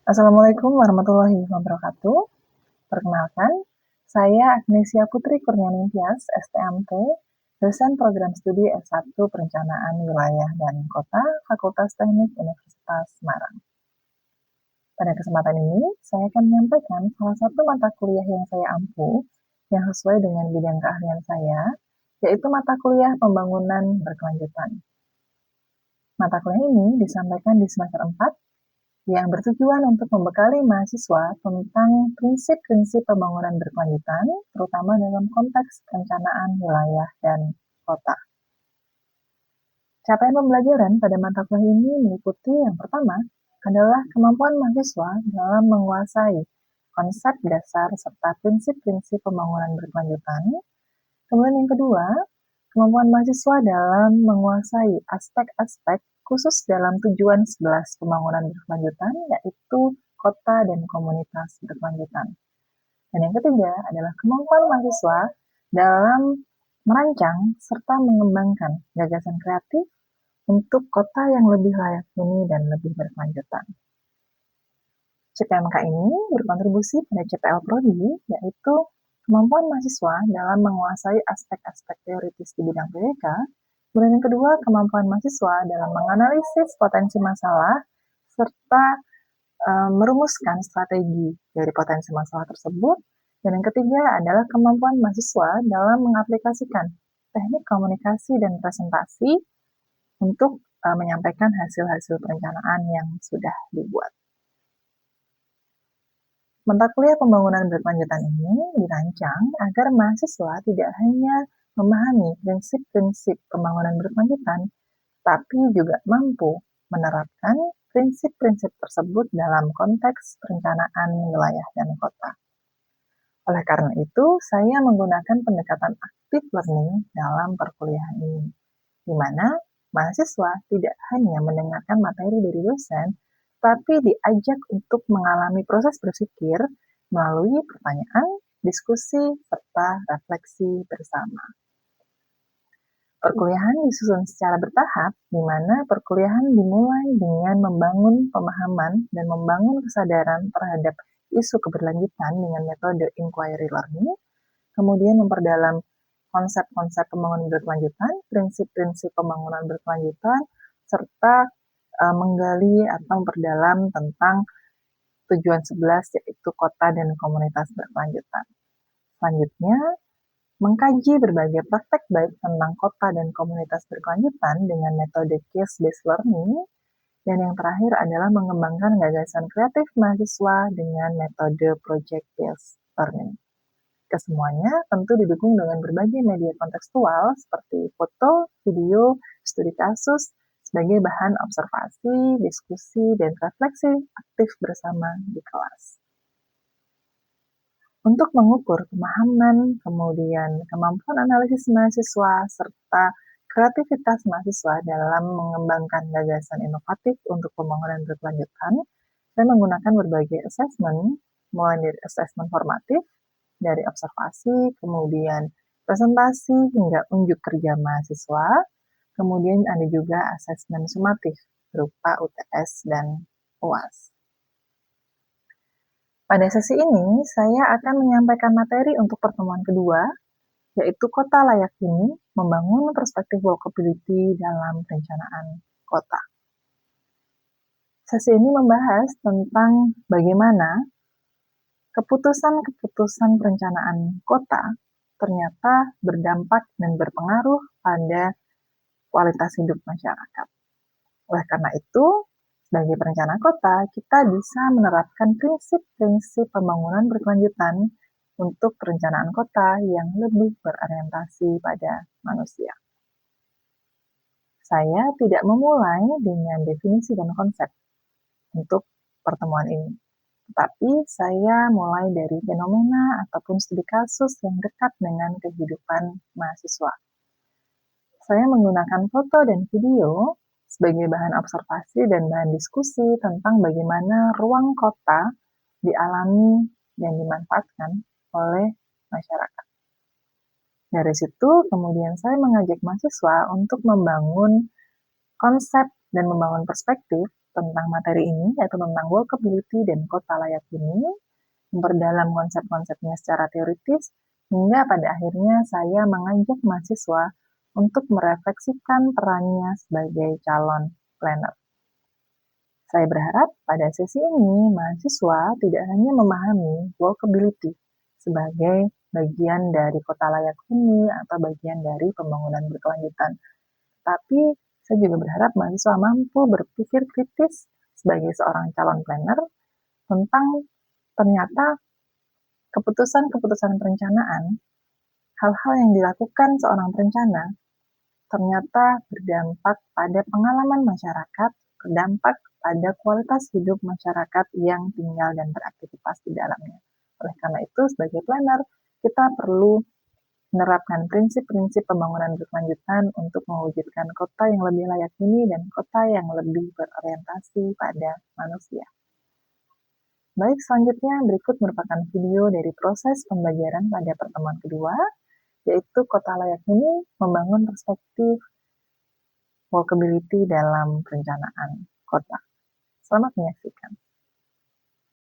Assalamualaikum warahmatullahi wabarakatuh. Perkenalkan, saya Agnesia Putri Kurnianing Tias, STMT, dosen program studi S1 Perencanaan Wilayah dan Kota, Fakultas Teknik Universitas Semarang. Pada kesempatan ini, saya akan menyampaikan salah satu mata kuliah yang saya ampu, yang sesuai dengan bidang keahlian saya, yaitu mata kuliah Pembangunan Berkelanjutan. Mata kuliah ini disampaikan di semester 4 yang bertujuan untuk membekali mahasiswa tentang prinsip-prinsip pembangunan berkelanjutan, terutama dalam konteks perencanaan wilayah dan kota. Capaian pembelajaran pada mata kuliah ini meliputi yang pertama adalah kemampuan mahasiswa dalam menguasai konsep dasar serta prinsip-prinsip pembangunan berkelanjutan. Kemudian yang kedua, kemampuan mahasiswa dalam menguasai aspek-aspek khusus dalam tujuan 11 pembangunan berkelanjutan, yaitu kota dan komunitas berkelanjutan. Dan yang ketiga adalah kemampuan mahasiswa dalam merancang serta mengembangkan gagasan kreatif untuk kota yang lebih layak huni dan lebih berkelanjutan. CPMK ini berkontribusi pada CPL Prodi, yaitu kemampuan mahasiswa dalam menguasai aspek-aspek teoritis di bidang PWK. Kemudian yang kedua, kemampuan mahasiswa dalam menganalisis potensi masalah serta merumuskan strategi dari potensi masalah tersebut. Dan yang ketiga adalah kemampuan mahasiswa dalam mengaplikasikan teknik komunikasi dan presentasi untuk menyampaikan hasil-hasil perencanaan yang sudah dibuat. Mata kuliah pembangunan berkelanjutan ini dirancang agar mahasiswa tidak hanya memahami prinsip-prinsip pembangunan berkelanjutan, tapi juga mampu menerapkan prinsip-prinsip tersebut dalam konteks perencanaan wilayah dan kota. Oleh karena itu, saya menggunakan pendekatan active learning dalam perkuliahan ini, di mana mahasiswa tidak hanya mendengarkan materi dari dosen, tapi diajak untuk mengalami proses berpikir melalui pertanyaan, diskusi, serta refleksi bersama. Perkuliahan disusun secara bertahap, di mana perkuliahan dimulai dengan membangun pemahaman dan membangun kesadaran terhadap isu keberlanjutan dengan metode inquiry learning, kemudian memperdalam konsep-konsep pembangunan berkelanjutan, prinsip-prinsip pembangunan berkelanjutan, serta menggali atau memperdalam tentang tujuan 11 yaitu kota dan komunitas berkelanjutan. Selanjutnya, mengkaji berbagai praktek baik tentang kota dan komunitas berkelanjutan dengan metode case-based learning, dan yang terakhir adalah mengembangkan gagasan kreatif mahasiswa dengan metode project-based learning. Kesemuanya tentu didukung dengan berbagai media kontekstual seperti foto, video, studi kasus, sebagai bahan observasi, diskusi, dan refleksi aktif bersama di kelas. Untuk mengukur pemahaman, kemudian kemampuan analisis mahasiswa, serta kreativitas mahasiswa dalam mengembangkan gagasan inovatif untuk pembangunan berkelanjutan, saya menggunakan berbagai assessment, mulai dari assessment formatif, dari observasi, kemudian presentasi, hingga unjuk kerja mahasiswa, kemudian ada juga asesmen sumatif berupa UTS dan UAS. Pada sesi ini, saya akan menyampaikan materi untuk pertemuan kedua, yaitu Kota Layak Huni, membangun perspektif walkability dalam perencanaan kota. Sesi ini membahas tentang bagaimana keputusan-keputusan perencanaan kota ternyata berdampak dan berpengaruh pada kualitas hidup masyarakat. Oleh karena itu, sebagai perencana kota, kita bisa menerapkan prinsip-prinsip pembangunan berkelanjutan untuk perencanaan kota yang lebih berorientasi pada manusia. Saya tidak memulai dengan definisi dan konsep untuk pertemuan ini, tetapi saya mulai dari fenomena ataupun studi kasus yang dekat dengan kehidupan mahasiswa. Saya menggunakan foto dan video sebagai bahan observasi dan bahan diskusi tentang bagaimana ruang kota dialami dan dimanfaatkan oleh masyarakat. Dari situ, kemudian saya mengajak mahasiswa untuk membangun konsep dan membangun perspektif tentang materi ini, yaitu tentang walkability dan kota layak huni, memperdalam konsep-konsepnya secara teoritis, hingga pada akhirnya saya mengajak mahasiswa untuk merefleksikan perannya sebagai calon planner. Saya berharap pada sesi ini mahasiswa tidak hanya memahami walkability sebagai bagian dari kota layak huni atau bagian dari pembangunan berkelanjutan, tapi saya juga berharap mahasiswa mampu berpikir kritis sebagai seorang calon planner tentang ternyata keputusan-keputusan perencanaan, hal-hal yang dilakukan seorang perencana ternyata berdampak pada pengalaman masyarakat, berdampak pada kualitas hidup masyarakat yang tinggal dan beraktivitas di dalamnya. Oleh karena itu, sebagai planner, kita perlu menerapkan prinsip-prinsip pembangunan berkelanjutan untuk mewujudkan kota yang lebih layak huni dan kota yang lebih berorientasi pada manusia. Baik, selanjutnya berikut merupakan video dari proses pembelajaran pada pertemuan kedua, yaitu kota layak huni membangun perspektif walkability dalam perencanaan kota. Selamat menyaksikan.